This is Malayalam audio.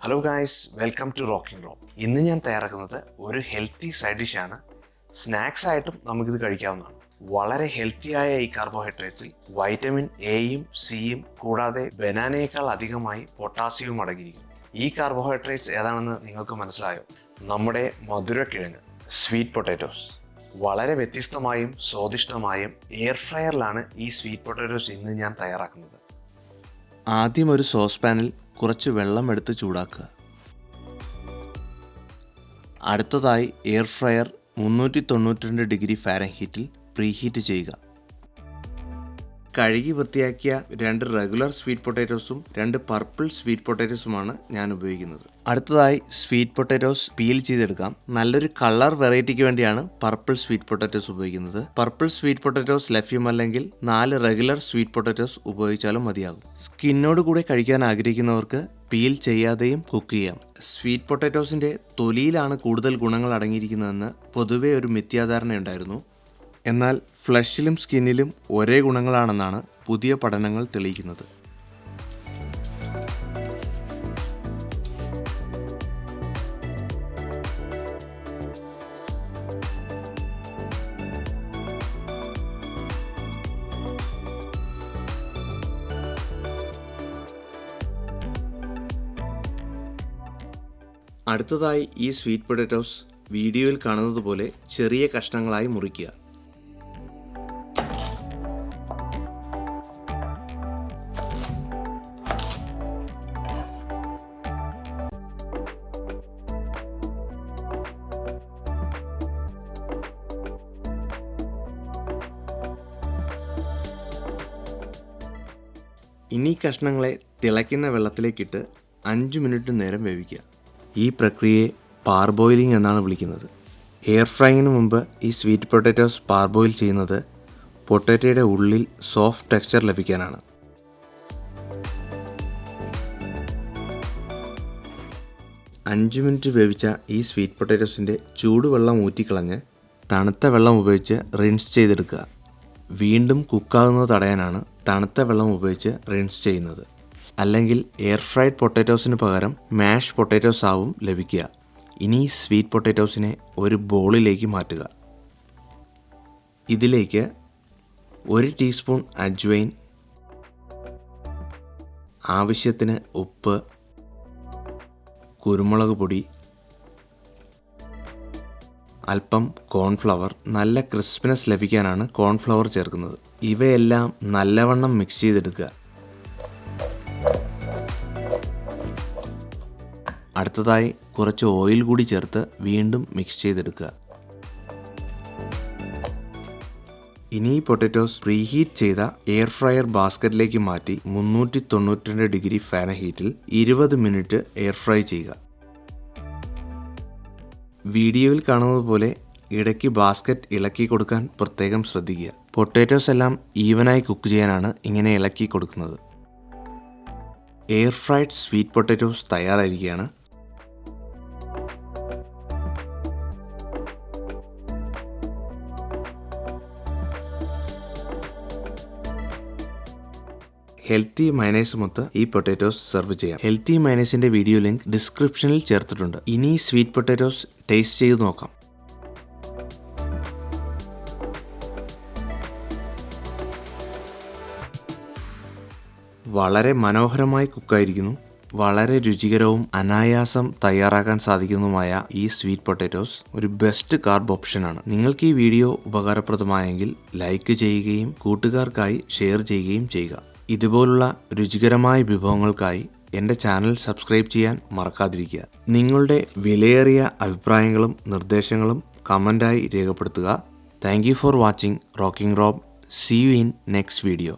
Hello guys, welcome to rocking rock. ഇന്ന് ഞാൻ തയ്യാറാക്കുന്നത് ഒരു ഹെൽത്തി സൈഡ് ഡിഷാണ്. സ്നാക്സ് ആയിട്ടും നമുക്കിത് കഴിക്കാവുന്നതാണ്. വളരെ ഹെൽത്തിയായ ഈ കാർബോഹൈഡ്രേറ്റ്സിൽ വൈറ്റമിൻ എയും സിയും കൂടാതെ ബനാനയേക്കാൾ അധികമായി പൊട്ടാസ്യവും അടങ്ങിയിരിക്കും. ഈ കാർബോഹൈഡ്രേറ്റ്സ് ഏതാണെന്ന് നിങ്ങൾക്ക് മനസ്സിലായോ? നമ്മുടെ മധുരക്കിഴങ്ങ്, സ്വീറ്റ് പൊട്ടാറ്റോസ്. വളരെ വ്യത്യസ്തമായും സ്വാദിഷ്ടമായും എയർ ഫ്രയറിലാണ് ഈ സ്വീറ്റ് പൊട്ടാറ്റോസ് ഇന്ന് ഞാൻ തയ്യാറാക്കുന്നത്. ആദ്യം ഒരു സോസ് പാനിൽ കുറച്ച് വെള്ളം എടുത്ത് ചൂടാക്കുക. അടുത്തതായി എയർ ഫ്രയർ 392 ഡിഗ്രി ഫാരൻഹീറ്റിൽ പ്രീഹീറ്റ് ചെയ്യുക. കഴുകി വൃത്തിയാക്കിയ 2 റെഗുലർ സ്വീറ്റ് പൊട്ടാറ്റോസും 2 പർപ്പിൾ സ്വീറ്റ് പൊട്ടാറ്റോസുമാണ് ഞാൻ ഉപയോഗിക്കുന്നത്. അടുത്തതായി സ്വീറ്റ് പൊട്ടാറ്റോസ് പീൽ ചെയ്തെടുക്കാം. നല്ലൊരു കളർ വെറൈറ്റിക്ക് വേണ്ടിയാണ് പർപ്പിൾ സ്വീറ്റ് പൊട്ടാറ്റോസ് ഉപയോഗിക്കുന്നത്. പർപ്പിൾ സ്വീറ്റ് പൊട്ടാറ്റോസ് ലഭ്യമല്ലെങ്കിൽ 4 റെഗുലർ സ്വീറ്റ് പൊട്ടാറ്റോസ് ഉപയോഗിച്ചാലും മതിയാകും. സ്കിന്നോട് കൂടെ കഴിക്കാൻ ആഗ്രഹിക്കുന്നവർക്ക് പീൽ ചെയ്യാതെയും കുക്ക് ചെയ്യാം. സ്വീറ്റ് പൊട്ടാറ്റോസിൻ്റെ തൊലിയിലാണ് കൂടുതൽ ഗുണങ്ങൾ അടങ്ങിയിരിക്കുന്നതെന്ന് പൊതുവെ ഒരു മിഥ്യാധാരണയുണ്ടായിരുന്നു. എന്നാൽ ഫ്ലഷിലും സ്കിന്നിലും ഒരേ ഗുണങ്ങളാണെന്നാണ് പുതിയ പഠനങ്ങൾ തെളിയിക്കുന്നത്. അടുത്തതായി ഈ സ്വീറ്റ് പൊട്ടാറ്റോസ് വീഡിയോയിൽ കാണുന്നത് പോലെ ചെറിയ കഷ്ണങ്ങളായി മുറിക്കുക. ഇനി കഷ്ണങ്ങളെ തിളയ്ക്കുന്ന വെള്ളത്തിലേക്കിട്ട് 5 മിനിറ്റ് നേരം വേവിക്കുക. ഈ പ്രക്രിയയെ പാർബോയിലിംഗ് എന്നാണ് വിളിക്കുന്നത്. എയർ ഫ്രൈയിങ്ങിന് മുമ്പ് ഈ സ്വീറ്റ് പൊട്ടാറ്റോസ് പാർബോയിൽ ചെയ്യുന്നത് പൊട്ടാറ്റോയുടെ ഉള്ളിൽ സോഫ്റ്റ് ടെക്സ്ചർ ലഭിക്കാനാണ്. അഞ്ച് മിനിറ്റ് വേവിച്ച ഈ സ്വീറ്റ് പൊട്ടാറ്റോസിൻ്റെ ചൂടുവെള്ളം ഊറ്റിക്കളഞ്ഞ് തണുത്ത വെള്ളം ഉപയോഗിച്ച് റിൻസ് ചെയ്തെടുക്കുക. വീണ്ടും കുക്കാകുന്നത് തടയാനാണ് തണുത്ത വെള്ളം ഉപയോഗിച്ച് റിൻസ് ചെയ്യുന്നത്. അല്ലെങ്കിൽ എയർ ഫ്രൈഡ് പൊട്ടാറ്റോസിന് പകരം മാഷ് പൊട്ടാറ്റോസ് ആവും ലഭിക്കുക. ഇനി സ്വീറ്റ് പൊട്ടാറ്റോസിനെ ഒരു ബോളിലേക്ക് മാറ്റുക. ഇതിലേക്ക് 1 ടീസ്പൂൺ അജ്വൈൻ, ആവശ്യത്തിന് ഉപ്പ്, കുരുമുളക് പൊടി, അല്പം കോൺഫ്ലവർ, നല്ല ക്രിസ്പിനെസ് ലഭിക്കാനാണ് കോൺഫ്ലവർ ചേർക്കുന്നത്. ഇവയെല്ലാം നല്ലവണ്ണം മിക്സ് ചെയ്തെടുക്കുക. അടുത്തതായി കുറച്ച് ഓയിൽ കൂടി ചേർത്ത് വീണ്ടും മിക്സ് ചെയ്തെടുക്കുക. ഇനി പൊട്ടാറ്റോസ് പ്രീഹീറ്റ് ചെയ്ത എയർ ഫ്രയർ ബാസ്ക്കറ്റിലേക്ക് മാറ്റി 392 ഡിഗ്രി ഫാരൻഹീറ്റിൽ 20 മിനിറ്റ് എയർ ഫ്രൈ ചെയ്യുക. വീഡിയോയിൽ കാണുന്നത് പോലെ ഇടയ്ക്ക് ബാസ്ക്കറ്റ് ഇളക്കി കൊടുക്കാൻ പ്രത്യേകം ശ്രദ്ധിക്കുക. പൊട്ടാറ്റോസ് എല്ലാം ഈവനായി കുക്ക് ചെയ്യാനാണ് ഇങ്ങനെ ഇളക്കി കൊടുക്കുന്നത്. എയർ ഫ്രൈഡ് സ്വീറ്റ് പൊട്ടാറ്റോസ് തയ്യാറായിരിക്കുകയാണ്. ഹെൽത്തി മയനൈസുമൊത്ത് ഈ പൊട്ടാറ്റോസ് സെർവ് ചെയ്യാം. ഹെൽത്തി മയനൈസിൻ്റെ വീഡിയോ ലിങ്ക് ഡിസ്ക്രിപ്ഷനിൽ ചേർത്തിട്ടുണ്ട്. ഇനി സ്വീറ്റ് പൊട്ടാറ്റോസ് ടേസ്റ്റ് ചെയ്ത് നോക്കാം. വളരെ മനോഹരമായി കുക്കായിരിക്കുന്നു. വളരെ രുചികരവും അനായാസം തയ്യാറാക്കാൻ സാധിക്കുന്നതുമായ ഈ സ്വീറ്റ് പൊട്ടാറ്റോസ് ഒരു ബെസ്റ്റ് കാർബ് ഓപ്ഷനാണ്. നിങ്ങൾക്ക് ഈ വീഡിയോ ഉപകാരപ്രദമായെങ്കിൽ ലൈക്ക് ചെയ്യുകയും കൂട്ടുകാർക്കായി ഷെയർ ചെയ്യുകയും ചെയ്യുക. ഇതുപോലുള്ള രുചികരമായ വിഭവങ്ങൾക്കായി എൻ്റെ ചാനൽ സബ്സ്ക്രൈബ് ചെയ്യാൻ മറക്കാതിരിക്കുക. നിങ്ങളുടെ വിലയേറിയ അഭിപ്രായങ്ങളും നിർദ്ദേശങ്ങളും കമൻ്റായി രേഖപ്പെടുത്തുക. Thank you for watching rocking Rob. See you in next video.